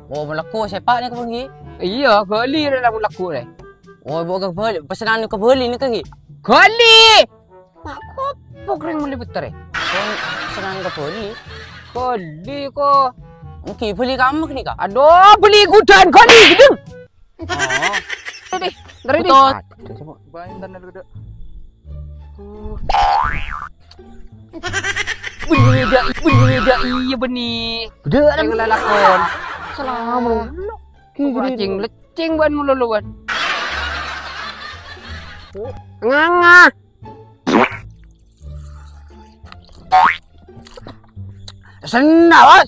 Oh, melaku sepak ni ke pergi? Iya, beli dah lamun laku dah. Oh, bukan beli. Pesanan ni ke beli ni ke pergi? Kali. Mak kopok ring muli betul. Oh, pesanan ke beli? Kali ko. Okey, beli kamu ni kak? Aduh, beli gudan kali gedeng. Oh. Tadi, dari ni. Betul. Bayan dan ada. Benda iya benih. Gede Yang lalakon. Salam. Lecing ban mulu ban. Nganga. Senang,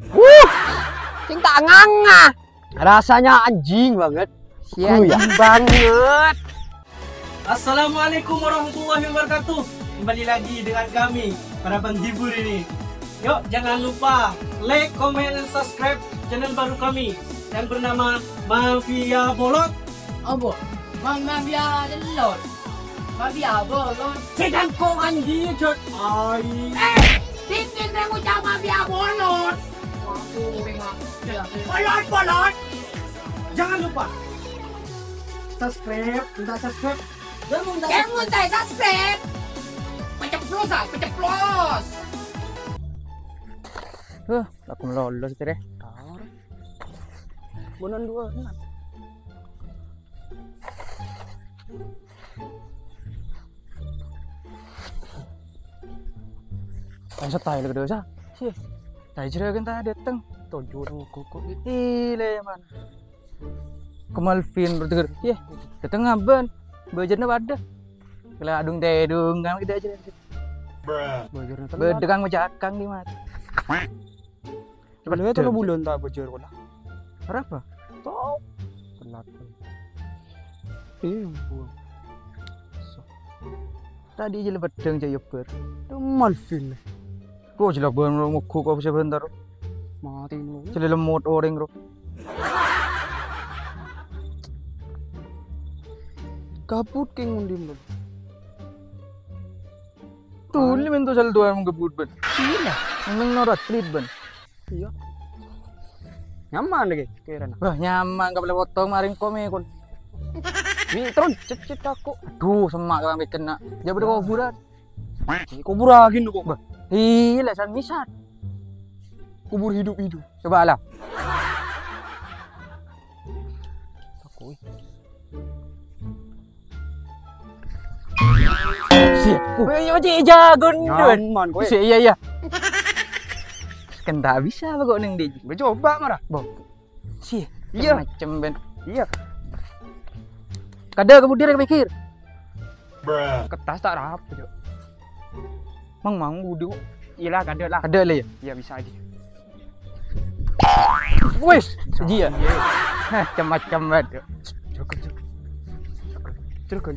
Bos. Cing tak nganga. Rasanya anjing banget. Sian banget. Assalamualaikum warahmatullahi wabarakatuh. Kembali lagi dengan kami para penghibur ini. Yuk jangan lupa like, comment, dan subscribe channel baru kami yang bernama Mafia Bolot. Apa? Mafia Bolot. Mafia Bolot. Sedang kau anjing jod. Ai. Tinggal dia ucap Mafia Bolot. Aku bingung. Bolot. Jangan lupa subscribe, minta subscribe. Yang muntah subscribe. Peceplos ah, peceplos. Aku lolos tu deh. Bonan dua. Ang sa tayo lagi dosa. Sih. Tayo jera kan tayo datang. Tojo koko ile man. Kemalvin bertegur. Ye, datang ngaben. Bejerna pada. Kalau adung tedung kan kita aja. Bejerna bedegang macakang di mat. Kalau itu bulan tak bocor pula. Berapa? Tahu. Telat. Tadi je lebat deng jaya ber. Malvin. Kau jelak ban mau kau bisa bentar. Mati lu. Cile lemot orang ro. Kaput king mundim lu. Tuh ni bentuk sel tuan mau gebut ban. Iya. Nang norat klit ban. Iya. Nyaman lagi kira. Wah nyaman kau boleh potong maring kome kon. Terus cet aku. Aduh semak kau ambil kena. Dia berdua kuburan. Kubur lagi lu kok. Iya san misat. Kubur hidup-hidup. Coba lah. Aku. Siap. Iya macam jagon dun. Nyaman kau. Iya iya. Kan tak bisa apa kau neng dia. Coba marah. Bok. Siap. Iya. Macam ben. Iya. Kada kemudian dia mikir. Kertas tak rap. Mang udah. Iyalah kada lah. Ada lah ya. Ya bisa aja. Wes, dia. Macam-macam banget. Cerkan.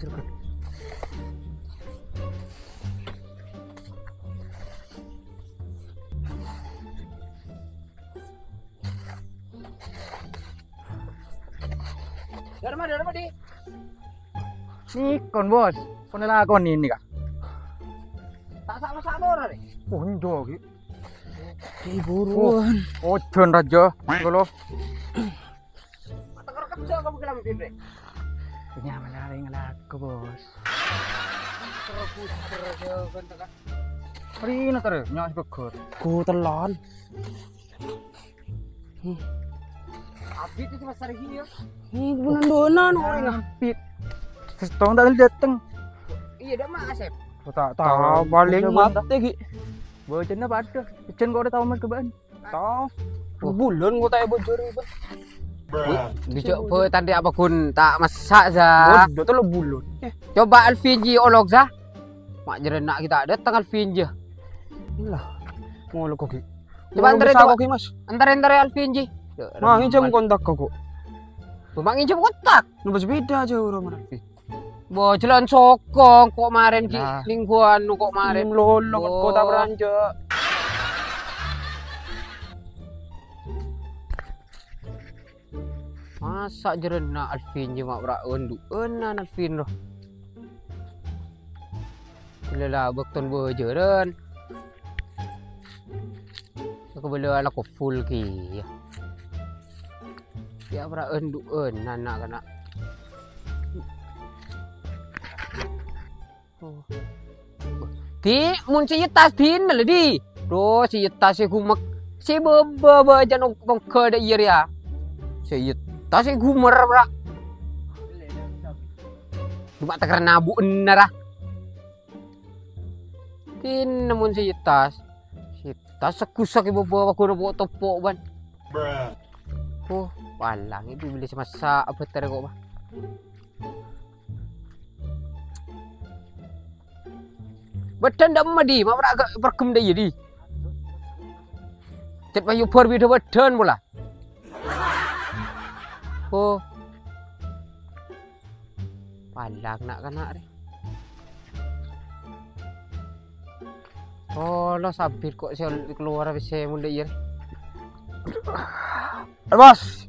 Darma di. Ni kon bos. Kon lah kon ini kah? Tak sama-sama orang ni. Ponjo ki. Buruan. Oh, jon raja. Kalau Mata kerja kamu kelam pindre. punya menaring laku bos. Terus kerja kan tak. Hari ini terus nyos beker. Ku telan. Abis itu pasar gini ya. Ini bulan-bulan orang ah. Pit. Setahun tak datang. Iya dah mak Asep. Tak Tahu paling mati ki. Bocahnya pada. Bocah kau udah tahu mas kebaan. Tahu. Bulan gua tak bocor itu. Dicoba tadi apa kun tak masak za. Bodoh tu lo bulan. Coba Alvin ji olok za. Mak jerenak kita datang Alvin ji. Inilah. Mau lo koki. Coba antarin aku koki mas. Antarin Alvin ji. Nah, nginjam kontak kok. Bang nginjam kontak. Nubas beda aja orang mana. Bocelan sokong kok kemarin ki Nah. lingkuan nu kok kemarin. Lolo Oh. kota beranjak. Masa jerenak Alvin je mak berak undu. Enan Alvin roh. Lelah bekton bejeren. Aku boleh ala ko full ki. Ya pra enduk anak kana. Oh. Ti mun si tas tin le di. Do si tas si gumek. Si beba jan ke de ieu ya. Si tas si gumer pra. Cuma tak karena bu enara. Tin namun si tas sekusak ibu bawa aku bawa topok ban. Oh, walang itu beli sama sa apa tadi kok bah. Betan dah madi, mak agak perkem dah jadi. Cet bayu perbi dah betan pula. Oh. Walang nak kena deh. Oh, lo sabit kok saya keluar habis saya munda iya. Bos.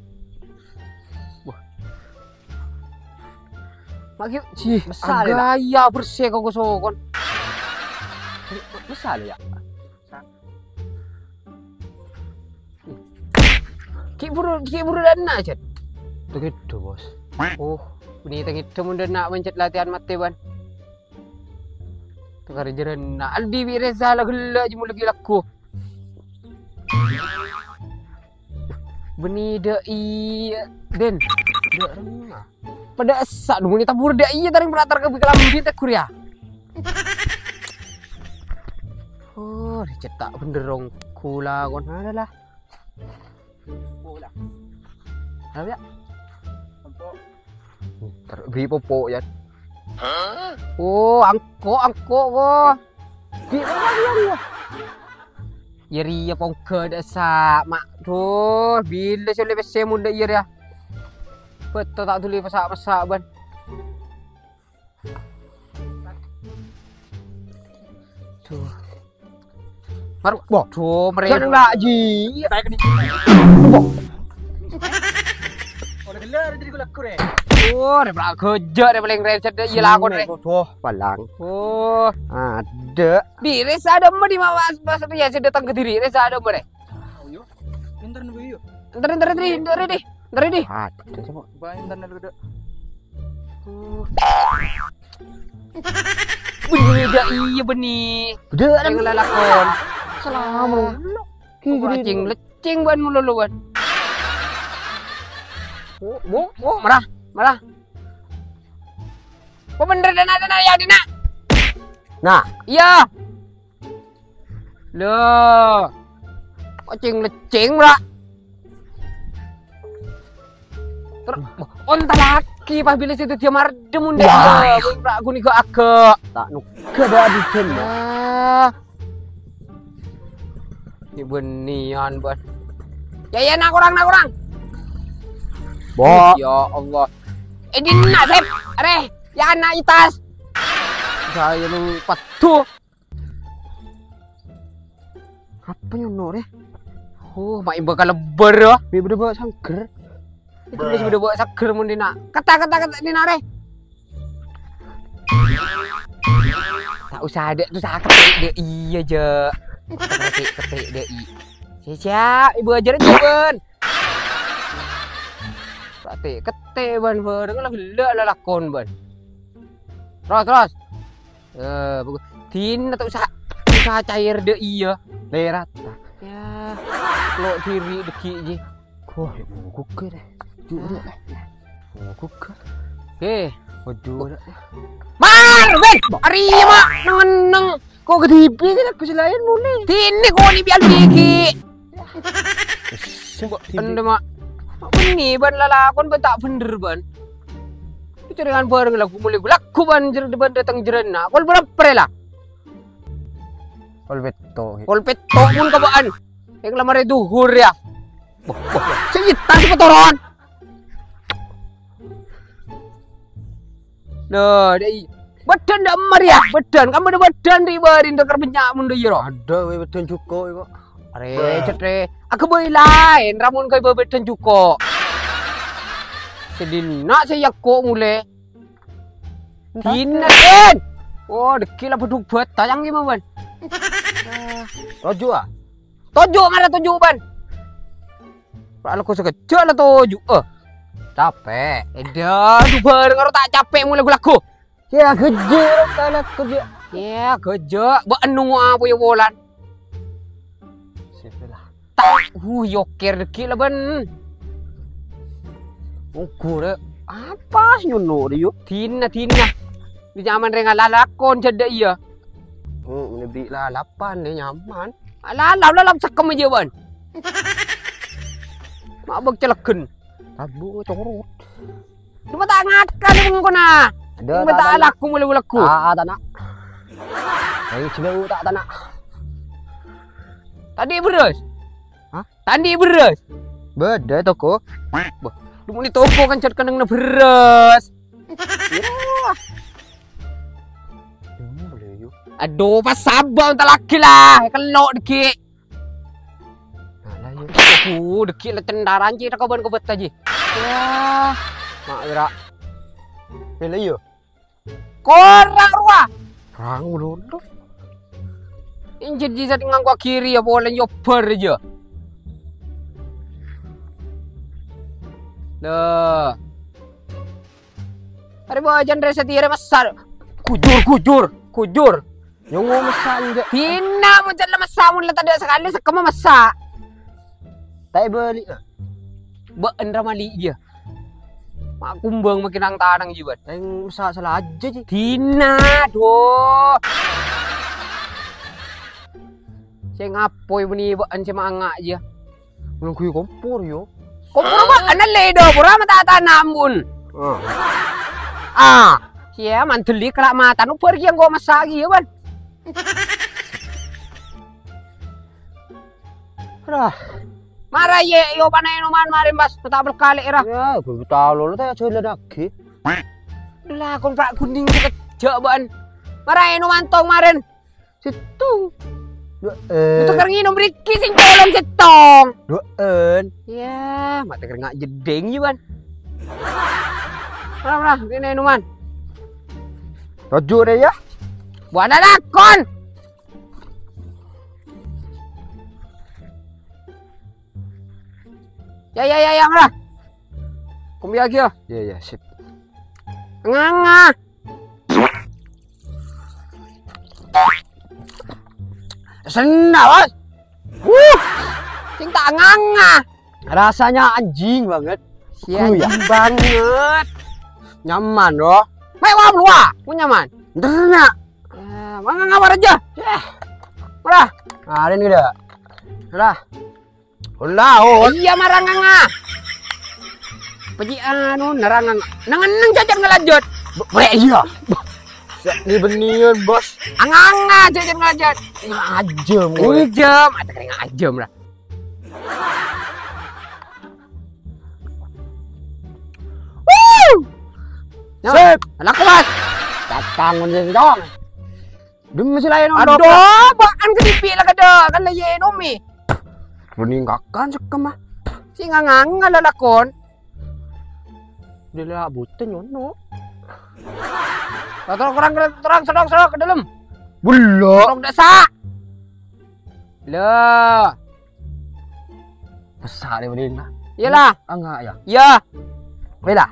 Wah. Maki ci, gaya bersih kau sokon. Besar ya. Ki buru dan nak cet. Begitu, Bos. Oh, ini tengit munda nak mencet latihan mati ban. Tukar jaran na aldi bi reza la gella jemu lagi laku. Beni de i den. De renga. Pada esak dulu ni tabur de i taring beratar ke kelam bi tak kuria. Oh, dicetak benderong kula kon adalah. Bola. Apa ya? Popo. Terbi popo ya. Oh, angkok kok. Di mana dia? Yeri ya pongke desa mak tuh bila saya lepas saya muda ya. Betul tak tulis masak ban. Tuh. Mar boh tuh mereka nak ji. Baik ni. Boh. Orang gelar jadi gula kure. Oh, dia kerja dia paling recet dia ialah aku ni. Tuh, palang. Oh, Ada. di resa ada mah di mawas pas dia saya datang ke diri resa ada mah deh. Yo. Bentar nunggu yuk. Ntar di. Ada semua. Baik bentar nunggu. Benih dia iya benih. Udah Yang lalakon. Salam. Lecing ban mulu ban. Oh, marah. Kok bener dana ya Dina? Nah, Iya. Loh. Lecing bra. Onta laki pas bila situ dia mardem unda ya. Bra aku ni ke agak. tak nuk kada diken. Ni benian ban. Ya nak orang. Bo. Ya Allah. Dina sep. Are, ya anak itas. Saya lu patuh. Apa nyono deh? Oh, mak ibu kalau ber. Bi bawa sangker. Itu bisa udah bawa saker mun dina. Kata dina re. Tak usah ada tu sakit dia iya je. Ketik dia i. Siap, ibu ajarin ben. Ketik ban bareng lah lakon ban. Terus. Bagus. Tin tak usah cair dia iya. Lerat. Ya. Lo diri deki je. Wah, gugur deh. Jujur deh. Gugur. Oke. Waduh. Mar, ben. Ari mak nang. Kok ketipi kan aku selain mulai. Tini kau ni biar gigi. Sengkok Anda mak. Ini ban lalakon ban tak bener ban. Itu dengan bareng lagu mulai laku ban datang jerena. Kau berapa lah? Kolbeto. Kau petok pun kabaan. Yang lamar itu duhur ya. Cerita si petoron. Loh, dai. Badan dak meriah, badan. Kamu ada badan ribarin dekar banyak mundu yero. Ada we beton cuko kok. Are, cetre. Aku boleh lain ramun kau badan cuko. Sedina saya kok mulai. Dinain. Oh, dekila beduk bet tayang gimana ban? Rojo ah. Tojo mana tojo ban? Kalau kau sekejap lah tojo. Capek. Edah, dubar karo tak capek mulai laku. Ya kejer kalau kerja. Ya, kerja. Beenu apa ya bolan. Siapalah. Tak, yoker deki lah ben. Ukur apa nyono dia? Tina. Di zaman rengal lalakon jada iya. Lebih lalapan dia nyaman. Lalap sakem aja ban. Mak berceleken. Tabu corot. Cuma tak ngatkan mung kona. Ada tak laku mulai laku. Tak nak. Saya celu tak nak. Tadi beres. Hah? Tadi beres. Beda toko. Lu ni toko kan cat kandang na beres. Boleh yuk. Aduh, pas sabar tak laki lah. Kelok deki. Alah yuk. Deki lah cendaran je tak kawan kau bet aja. Ya, Mak gerak. Boleh yuk. korang ruah. Perang dulu. Injil jisa dengan gua kiri ya boleh nyoper aja. Dah. Hari bajan resa tira masar. Kujur. Yang mau masak juga. Tina macam lah masak mun lah tak sekali sekema masak. Tak beli. Beendra mali je. Mak kumbang makin nang tanang jibat. Yang masak salah aja je. Tina doh. Saya ngapoi beni baan cuma angak je. Belum kuih kompor yo. Kompor mak ana ledo pura mata tanam bun. Sia manteli kelak mata nu pergi yang gua masak lagi ya ban. Dah. Marah ye yo panai numan marin bas tak berkali era. Ya, aku tahu lo tak coba lagi. Lah kon prak kuning kerja ban. Marah nu mantong marin. Situng. Itu keringinum Riki sing tolong setong. Doen. Ya, mata keringak jedeng je ban. Marah ini numan. Tujuh deh ya. Buat lakon. Ya, marah. Kumbi lagi ya. Ya, sip. Nganga. Senang bos. Sing tak nganga. Rasanya anjing banget. Sian Ya. banget. Nyaman loh. Mewah luar. Punya man. Ternak. Ya, mangga ngabar aja. Marah. Ada nih dah. Dah. Ulah, Iya marah nganga. Pergi anu nerang nangan jajan ngelanjut. iya. Ini benian bos. Anganga jajan ngelanjut. Ajem. Ujem, ada kering ajem lah. Sip. Anak kelas. Datang menjadi dong. Demi selain Aduh, baan kedipi lah kada. Kan lah ye nomi. Meninggalkan sekemah. Si nganga lah lakon. Dia lah buta nyono. Terang sedang ke dalam. Belum. Orang desa. Lah. Besar dia berdina. Iyalah. Enggak ya. Ya. Beda.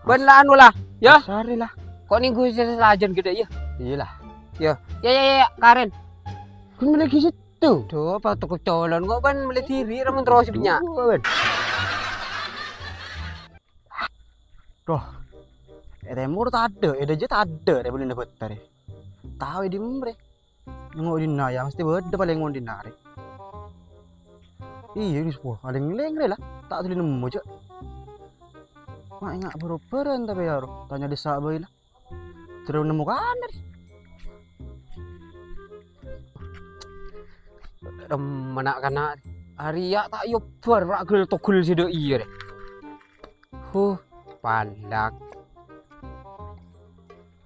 Ben lah anu lah. Ya. Besar dia lah. Kok ni gue selajan gede ya. Iyalah. Ya, Karen. Kan lagi situ. Tuh, apa tuh kecolon kok ban beli tiri ramun terus punya. Doh. Remur tak ada, aja tak ada, dia boleh dapat tadi. Tahu di membre. Nengok di ya mesti beda paling ngon di nari. Iya di sebuah, ada yang lah, tak tulis nemu je. Mak ingat beroperan tapi ya, tanya desa bayi lah. Terus nemu kan dari. Mana kana Arya tak yobar rak gel togel si doi deh. Palak.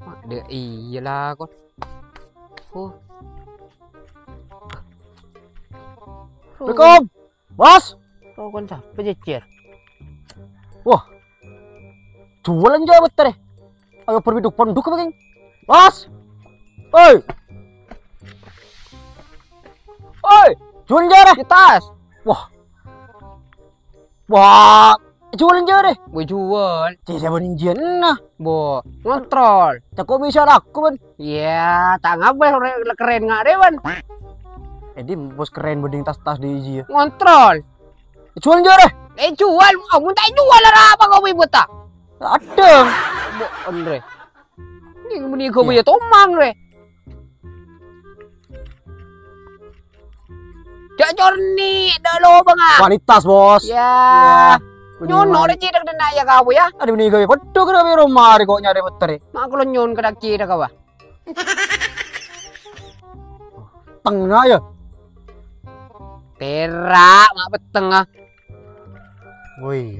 Mak de iyalah kon. Assalamualaikum, bos. Kau kon siapa jecer? Wah, jualan jawab deh. Ayo pergi dukun duk begini. Bos, oi, jualan jawab. Di tas. Wah, Wah, jual je deh. Boleh jual. Tidak beninjian nah. Bo, ngontrol. Cakap bisa laku ban. Ya, tak ngabel keren nggak deh, Ban. Jadi bos keren bening tas-tas di Iji ya. Ngontrol. Jual je deh. Jual, kamu tak jual lah apa kau ibu tak? Ada. Bo, Andre. Ini kau punya tomang re. Cak jorni, dah lo bang ah. Kualitas bos. Ya. Nyono deh cidak dan ya kau ya. Ada benih kau. Betul kena biar rumah kok nyari beter. Mak kalau nyon kedak cidak kau. Tengah ya. Terak, mak betengah. Woi.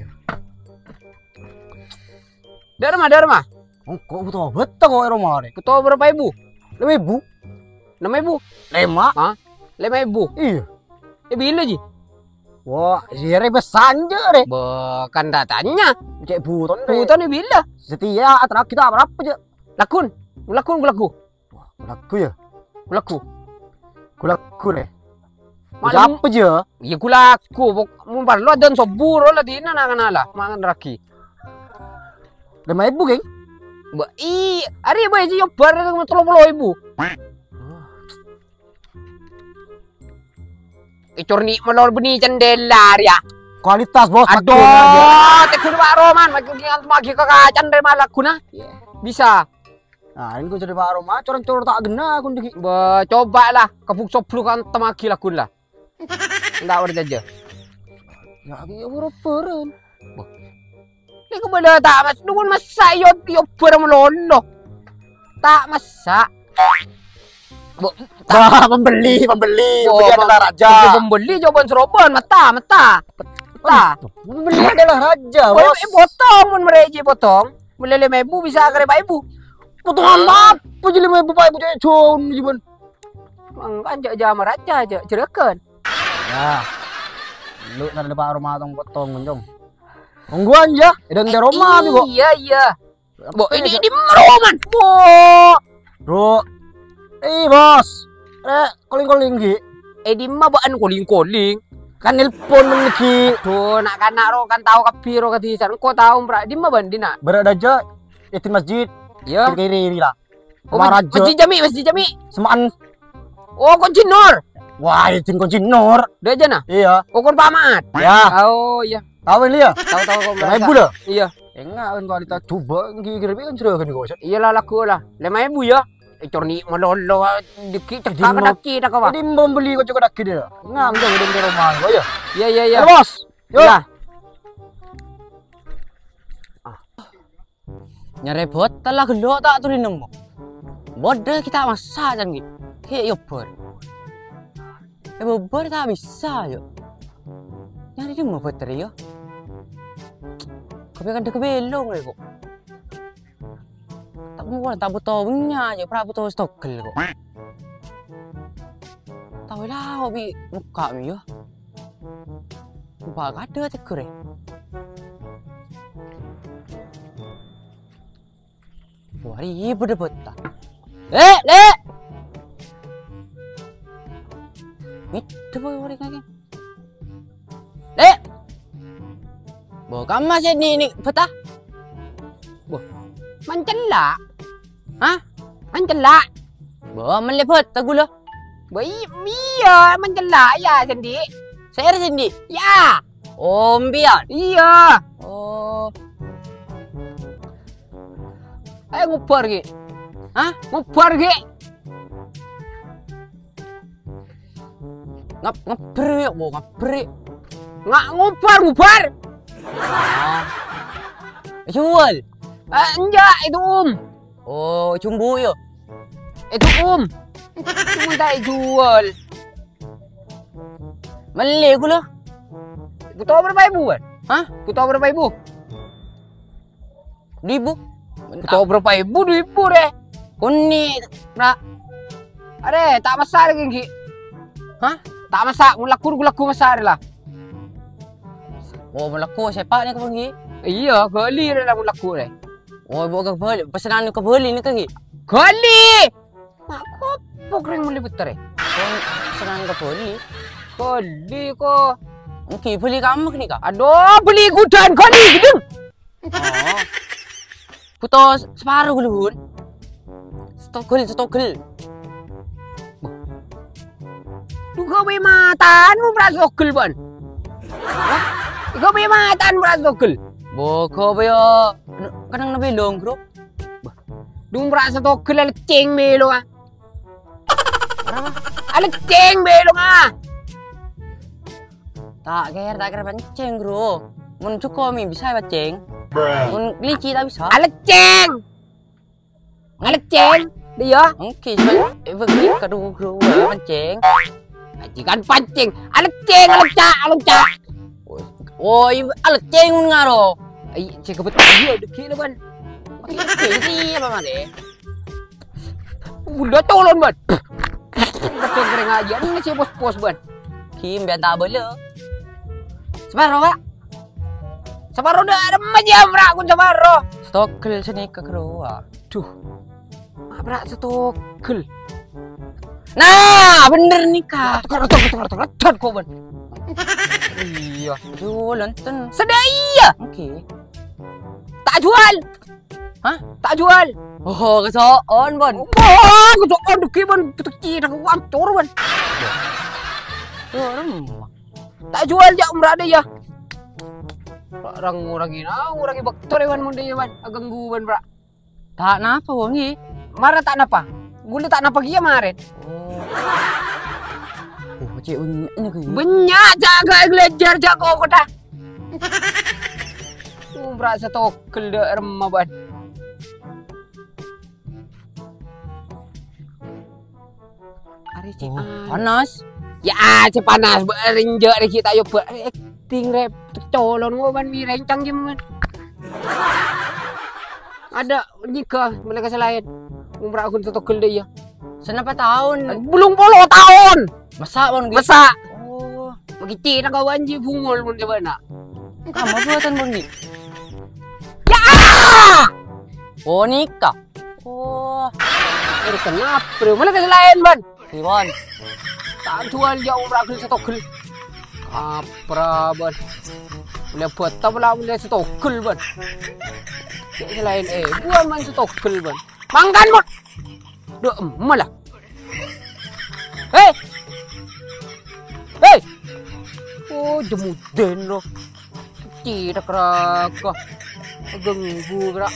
Darma. Oh, kok betul betul kok rumah deh. Ketua berapa ibu? 5.000. 6.000. 5. 5.000. Iya. Bila ji? Wah, sihir besar je deh. Bukan datanya. Cek buton deh. Bukan ni bila? Setia atrak kita berapa je? Lakun. Lakun. Laku ya. Kulaku deh. Malam Siapa je? ya kulaku. Mumpar lo dan sobur lah di na kanala. Mangan raki. 5.000 geng. Ari ba ji yo bar ng 30.000. Icorni malor beni cendela ya. Kualitas bos. Aduh, te kudu Pak Roman, magi ke kacan dari malak kuna. Bisa. Nah, ini gue jadi Pak Roma, corong-corong tak gena aku diki. Coba lah, kepuk sopluk kan temaki lah kun lah. Enggak ada aja. Ya, iya buru-buru. Ini kepada tak mas, dukun masak yo bermelolo. Tak masak. Pembeli Oh, adalah raja. Pembeli jawaban Serobon, mata. Pembeli adalah raja, bos. Potong pun mereji potong. Beli 5.000 bisa ke 5.000. Potongan apa jadi 5.000 Pak Ibu cek con jiban. Kan jama raja aja, cereken. Ya. Lu ada Pak Roma tong potong menjong. Ongguan ya, dan di Roma bi, Bo. Iya. Bo, ini Roman. Bo. Bro. Bos. Calling Ki. Di mah baan calling. Kan nelpon Ki. Tuh, nak ro kan tahu kapiro katisan. Kau tahu mbak, di mah bandina. Berada aja yatim masjid. Ya. Kiri lah. Oh, masjid Jami. Semaan. Oh, koncinor. Wah, yatim koncinor. Udah aja nah. Iya. Kon pamat. Ya. Oh, iya. Tahu ini ya? Tahu kau Lima ibu dah. Iya. Enggak kan kualitas coba kira-kira kan sudah kan kau. Iyalah laku lah. 5.000 ya. Corni malolo dikit cakap daki dah kau. Jadi membeli kau cukup daki dia. Enggak udah di rumah kau ya. Iya. Bos. Yo. Ya. Nyarepot telah gelo tak turin nemu. Bodoh kita masak jangan gitu. Kayak yoper. Bober tak bisa yo. Nyari dia mau putri yo. Kau kan dia kebelong kok. Tak butuh punya aja, pra butuh stokel kok. Tahu lah hobi muka mi yo. Muka ada teker. Wari betul-betul. Le. Itu boy orang lagi. Le. Bukan masih ni peta. Mancela. Hah? Mancela. Bo melepet tagulo. Iya, mancela ya sendi. Saya sini. Ya. Oh, mbian. Iya. Oh. Ayo ngupar ge. Hah? Ngupar ge. Ngapri, bo ngapri. Nggak ngupar. Jual. Enggak, itu Oh, cumbu yo. Itu Minta jual. Meli aku lah. Ku tahu berapa ibu kan? Hah? Ku tahu berapa ibu? 2.000. Ku tahu berapa ibu? 2.000 deh. Kuni. Nah. Ada, tak masak lagi Ki. Hah? Tak masak, gulaku masak lah. Oh, melaku sepak ni kau pergi. Iya, kali dah lah gulaku deh. Oh, bawa ke beli. Pesanan ke beli ni kaki. Kali. Mak kopok ring muli betul eh. Oh, pesanan ke beli. Kali ko. Oke, beli kamu nih kak. Aduh, beli gudan kau ni gedung. Oh. Putus separuh dulu. Stokkel. Kau beri mataan mu beras stokkel ban. Kau beri mataan beras stokkel. Boko bayo. Kadang nabi long bro. Dung beras stokkel ala ceng belong ah. Ala ceng belong ah. Tak kira pancing bro. Mun cukup mi bisa pancing. Mun licin tak bisa. Ala ceng. Dia. Oke, begini kadu bro pancing. Majikan pancing. Ala ceng, ala cak. Oh, ala ceng mun ngaro. Ai, cek betul dia deki lah ban. Ini apa made? Udah tolong ban. Betul kering aja ni si pos ban. Kim biar tak boleh. Separuh pak. Separuh dah ada macam rak kun separuh. Stokkel sini ke keruah. Tuh. Berak stokkel. Nah, bener nih kak. Tukar kau ban. Iya. Jual nonton. Sedih iya. Oke. Tak jual. Hah? Tak jual. Oh, kesoon bon. Oh, aku cok deki ban kecil aku ancur ban. Tak jual jak umrah dia ya. Orang ini betul ban mun dia ban. Ganggu ban bra. Tak napa wangi. Marah tak napa. Gula tak napa dia kemarin. Oh, macam ini ke? Banyak jaga gelejar jaga kau dah. Umrah stokkel dah remah ban. Hari cik. Panas. Ya, cik panas berinjak ni kita ayo acting rap colon gua ban mi rencang je man. Ada nikah mereka selain umrah aku stokkel dia. Senapa tahun? Belum 10 tahun. Masak bon. Masak. Oh, Begitu nak kawan je bungul pun dia nak. kamu buatan bon ni. Ya! Oh, nikah. Oh, Kenapa? Mereka selain ban. si bon. Tak jual dia umrah aku stokkel. Apa ban? Boleh petang pula boleh stokkel ban. Selain buat man stokkel ban. Mangkan ban. Duk malah. Hei. Oh, jemuden loh. Tidak keraka. Ganggu berak.